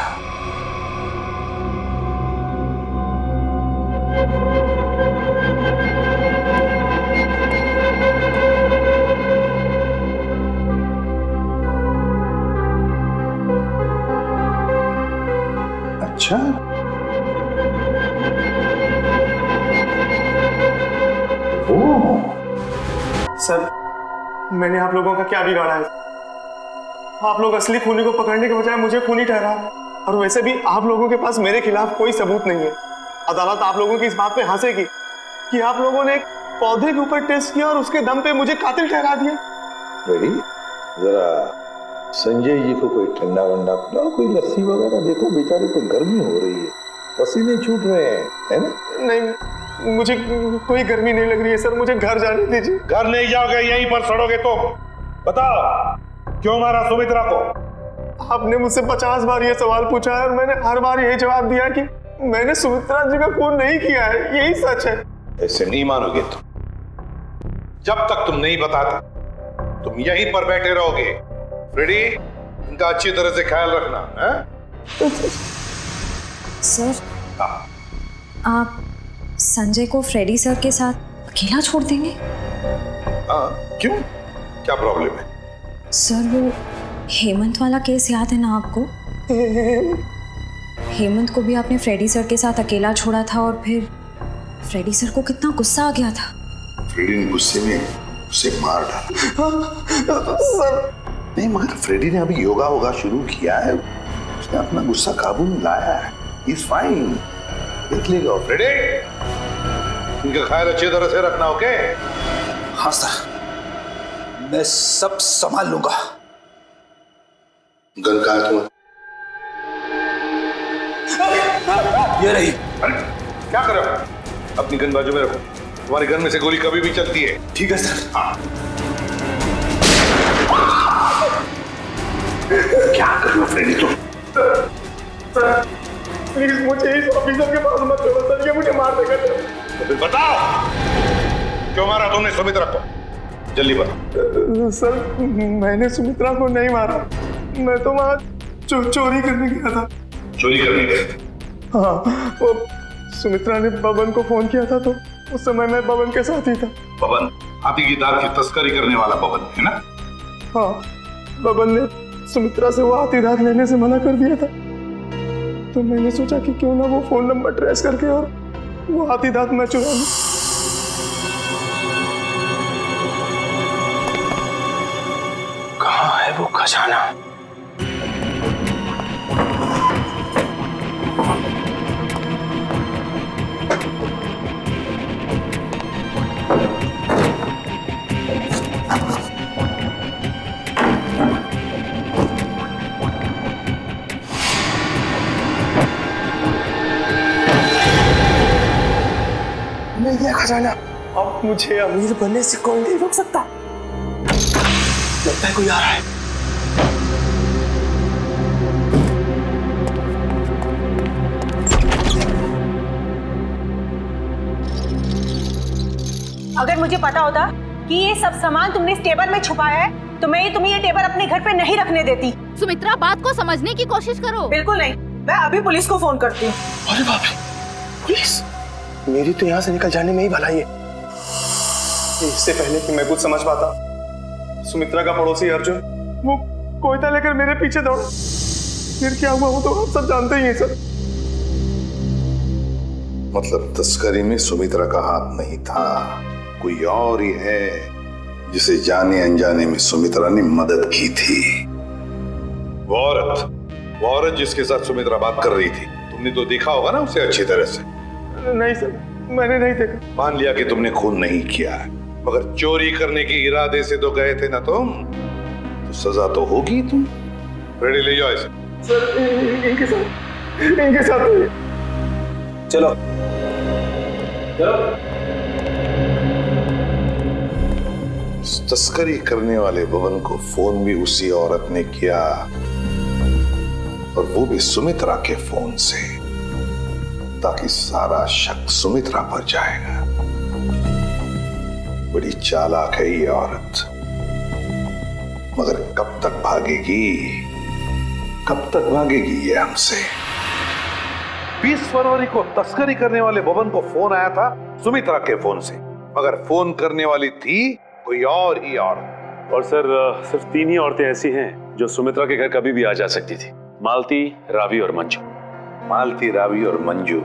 अच्छा, सर, मैंने आप लोगों का क्या बिगाड़ा है? आप लोग असली खूनी को पकड़ने के बजाय मुझे खूनी ठहरा, और वैसे भी आप लोगों के पास मेरे खिलाफ कोई सबूत नहीं है। अदालत आप लोगों की इस बात पे हंसेगी कि आप लोगों ने एक पौधे के ऊपर टेस्ट किया और उसके दम पे मुझे कातिल ठहरा दिया। रेडी? जरा संजय जी को कोई ठंडा वंडा पिलाओ, कोई लस्सी वगैरह। देखो बेचारे को गर्मी हो रही है, पसीने छूट रहे हैं, है ना? नहीं, मुझे कोई गर्मी नहीं लग रही है सर, मुझे घर जाने दीजिए। घर नहीं जाओगे, यहीं पर सड़ोगे तुम। बताओ, क्यों मारा सुमित्रा को? आपने मुझसे 50 बार ये सवाल पूछा है और मैंने हर बार यही जवाब दिया कि मैंने सुमित्रा जी का खून नहीं किया है, यही सच है। ऐसे नहीं मानोगे तुम। जब तक तुम नहीं बताते तुम यहीं पर बैठे रहोगे। फ्रेडी, इनका अच्छी तरह से ख्याल रखना है? सर, आप संजय को फ्रेडी सर के साथ अकेला छोड़ देंगे? हाँ, क्यों? क्या प्रॉब्लम है? सर वो हेमंत वाला केस याद है ना आपको? हेमंत को भी आपने फ्रेडी सर के साथ अकेला छोड़ा था और फिर फ्रेडी सर को कितना गुस्सा आ गया था। फ्रेडी ने गुस्से में उसे मार डाला। सर नहीं, मगर फ्रेडी ने अभी योगा वोगा शुरू किया है, उसने अपना गुस्सा काबू में लाया है। He's fine, देख लेगा। फ्रेडी, इनका ख्याल अच्छी तरह से रखना, ओके? हाँ सर, मैं सब संभाल लूंगा। गन कहाँ है तुम्हारी? ये रही। अरे क्या कर रहे हो? अपनी गन बाजू में रखो, तुम्हारी गन में से गोली कभी भी चलती है। ठीक है सर। हाँ। क्या कर रहे हो फ्रेडी तुम? सर प्लीज मुझे इस ऑफिसर के पास मत छोड़ो सर, ये मुझे मार देगा। तो फिर बताओ क्यों मारा तुमने सुमित्रा को? जल्दी बताओ। सर मैंने सुमित्रा को नहीं मारा, मैं तो वहाँ चोरी करने गया था। चोरी करने गए? हाँ, वो सुमित्रा ने बबन को फोन किया था तो उस समय मैं बबन के साथ ही था। बबन हाथी की दाल की तस्करी करने वाला बबन है ना? हाँ, बबन ने सुमित्रा से वो हाथी दांत लेने से मना कर दिया था, तो मैंने सोचा कि क्यों ना वो फोन नंबर ट्रेस करके और वो हाथी दांत मैं चुरा लूं। कहाँ है वो खजाना? खजाना। अब मुझे अमीर बनने से कोई नहीं रोक सकता। लगता है कोई आ रहा है। अगर मुझे पता होता कि ये सब सामान तुमने इस टेबल में छुपाया है तो मैं तुम्हें ये टेबल अपने घर पे नहीं रखने देती। सुमित्रा, बात को समझने की कोशिश करो। बिल्कुल नहीं, मैं अभी पुलिस को फोन करती हूँ। अरे बाप रे, पुलिस? मेरी तो यहाँ से निकल जाने में ही भलाई है। इससे पहले कि मैं कुछ समझ पाता, सुमित्रा का पड़ोसी अर्जुन वो कोयता लेकर मेरे पीछे दौड़ा। फिर क्या हुआ वो तो आप सब जानते ही हैं सर। मतलब तस्करी में सुमित्रा का हाथ नहीं था, कोई और ही है जिसे जाने अनजाने में सुमित्रा ने मदद की थी। वो औरत जिसके साथ सुमित्रा बात कर रही थी, तुमने तो देखा होगा ना उसे अच्छी तरह से? नहीं सर, मैंने नहीं देखा। मान लिया कि तुमने खून नहीं किया, मगर चोरी करने के इरादे से तो गए थे ना तुम, तो सजा तो होगी तुम। रेडी, ले जाओ इसे। सर इनके साथ चलो तस्करी करने वाले बबन को फोन भी उसी औरत ने किया, और वो भी सुमित्रा के फोन से, ताकि सारा शक सुमित्रा पर जाएगा। बड़ी चालाक है ये औरत, मगर कब तक भागेगी ये हमसे। 20 फरवरी को तस्करी करने वाले बबन को फोन आया था सुमित्रा के फोन से, मगर फोन करने वाली थी कोई और ही औरत। और सर सिर्फ 3 ही औरतें ऐसी हैं जो सुमित्रा के घर कभी भी आ जा सकती थी, मालती, रावी और मंजू। मालती, रावी और मंजू।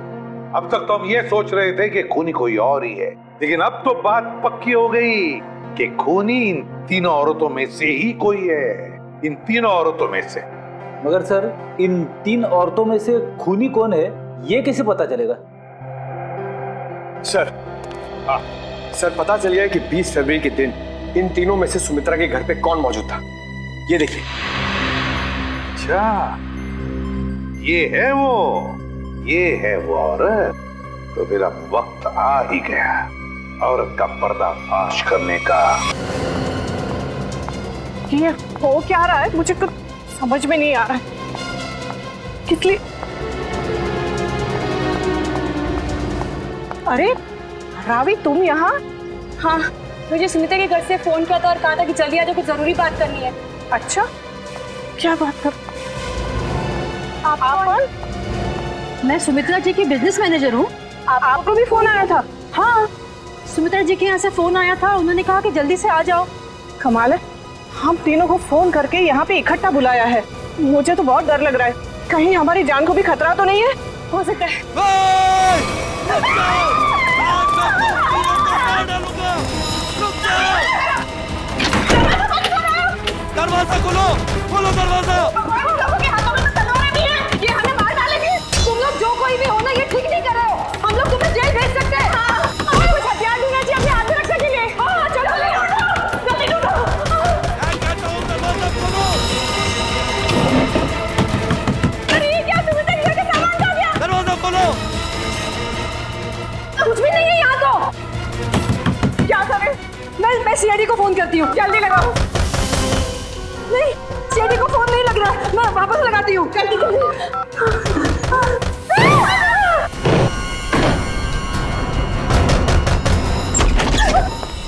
अब तक तो हम ये सोच रहे थे कि खूनी कोई और ही है, लेकिन अब तो बात पक्की हो गई कि खूनी इन तीनों औरतों में से ही कोई है, इन तीनों औरतों में से। मगर सर इन 3 औरतों में से खूनी कौन है ये कैसे पता चलेगा? सर सर पता चल गया कि 20 फरवरी के दिन इन तीनों में से सुमित्रा के घर पे कौन मौजूद था। ये देखिए। अच्छा, ये है वो औरत। तो फिर अब वक्त आ ही गया औरत का पर्दाफाश करने का। ये हो क्या रहा है मुझे कुछ समझ में नहीं आ रहा है। किस लिए? अरे रावी, तुम यहाँ? हाँ, मुझे सुमित्रा के घर से फोन किया था और कहा था कि जल्दी आ जाओ, कुछ जरूरी बात करनी है। अच्छा, क्या बात कर? आप कौन? मैं सुमित्रा जी की बिजनेस मैनेजर हूँ। आपको भी फोन आया था? हाँ, सुमित्रा जी के यहाँ से फोन आया था, उन्होंने कहा कि जल्दी से आ जाओ। कमाल है, हम तीनों को फोन करके यहाँ पे इकट्ठा बुलाया है। मुझे तो बहुत डर लग रहा है, कहीं हमारी जान को भी खतरा तो नहीं है। हो सकता है दरवाजा खोलो, खोलो दरवाजा। ये हमें मार डालेंगे। तुम लोग जो कोई भी हो ना, ये ठीक नहीं कर रहे हो। हम लोग तुम्हें जेल भेज सकते हैं। हमें कुछ हथियार देना चाहिए अपनी आत्मरक्षा के लिए। हाँ चलो जल्दी ढूंढो। अरे ये क्या, तुम्हें तक घर का सामान खा गया। दरवाजा खोलो। कुछ भी नहीं है यहाँ तो। क्या करें? मैं सीआईडी को फोन करती हूँ, जल्दी लगाओ। नहीं, सीआईडी को फोन नहीं लग रहा, मैं वापस लगाती हूँ। जल्दी जल्दी।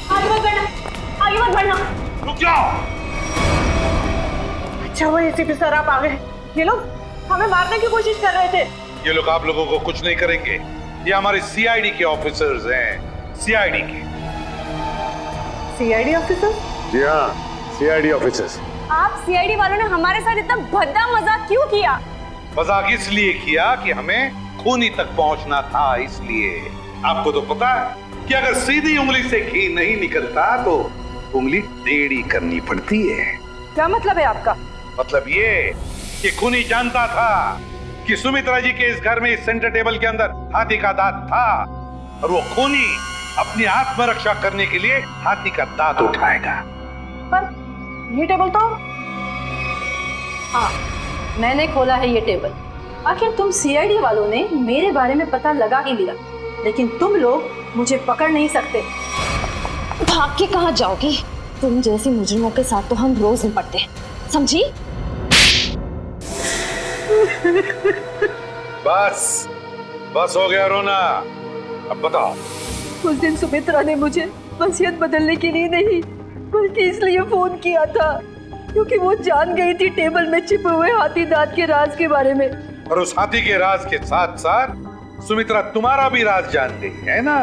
आगे मत बढ़ना, आगे मत बढ़ना। रुक जाओ। अच्छा वो एसीपी सर आप आ गए। ये लोग हमें मारने की कोशिश कर रहे थे। ये लोग आप लोगों को कुछ नहीं करेंगे। ये हमारे सीआईडी के ऑफिसर्स हैं, सीआईडी के। CID officer? जी हाँ, सीआईडी ऑफिसर्स। आप सीआईडी वालों ने हमारे साथ इतना भद्दा मजाक क्यों किया? मजाक इसलिए किया कि हमें खूनी तक पहुंचना था, इसलिए। आपको तो पता है कि अगर सीधी उंगली से घी नहीं निकलता तो उंगली टेढ़ी करनी पड़ती है। क्या मतलब है आपका? मतलब ये कि खूनी जानता था कि सुमित्रा जी के इस घर में, इस सेंटर टेबल के अंदर हाथी का दांत था, और वो खूनी अपनी आत्मरक्षा करने के लिए हाथी का दांत उठाएगा। पर ये टेबल तो, हाँ मैंने खोला है ये टेबल। आखिर तुम सीआईडी वालों ने मेरे बारे में पता लगा ही लिया, लेकिन तुम लोग मुझे पकड़ नहीं सकते। भाग के कहाँ जाओगी? तुम जैसे मुजरिमों के साथ तो हम रोज निपटते हैं, समझी? बस बस हो गया रोना, अब बताओ। उस दिन सुमित्रा ने मुझे वसीयत बदलने के लिए नहीं, बल्कि इसलिए फोन किया था क्योंकि वो जान गई थी टेबल में छिपे हुए हाथी दांत के राज के बारे में। और उस हाथी के राज के साथ साथ सुमित्रा तुम्हारा भी राज जान गई है ना,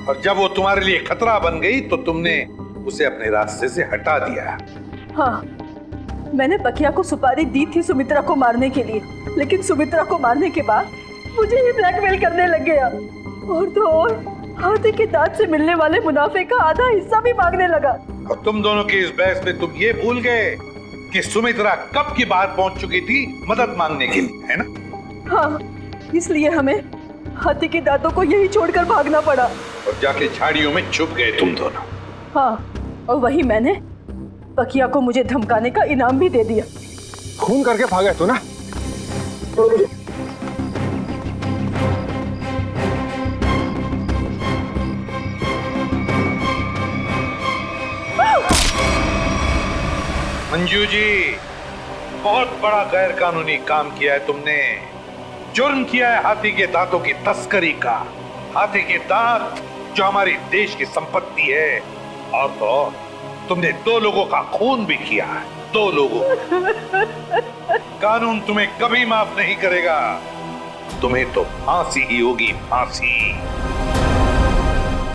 और जब वो तुम्हारे लिए खतरा बन गई तो तुमने उसे अपने रास्ते से हटा दिया। हाँ, मैंने बकिया को सुपारी दी थी सुमित्रा को मारने के लिए, लेकिन सुमित्रा को मारने के बाद मुझे ही ब्लैकमेल करने लग गया, और तो और हाथी के दांत से मिलने वाले मुनाफे का आधा हिस्सा भी मांगने लगा। और तुम दोनों की इस बहस में तुम ये भूल गए कि सुमित्रा कब की बात पहुंच चुकी थी मदद मांगने के लिए, है ना? हाँ, इसलिए हमें हाथी के दांतों को यही छोड़कर भागना पड़ा और जाके झाड़ियों में छुप गए तुम दोनों। हाँ, और वही मैंने बकिया को मुझे धमकाने का इनाम भी दे दिया। खून करके भागा तो ना? मंजू जी, बहुत बड़ा गैर कानूनी काम किया है तुमने। जुर्म किया है हाथी के दांतों की तस्करी का। हाथी के दांत जो हमारी देश की संपत्ति है, और तो तुमने 2 लोगों का खून भी किया है, 2 लोगों। कानून तुम्हें कभी माफ नहीं करेगा, तुम्हें तो फांसी ही होगी, फांसी।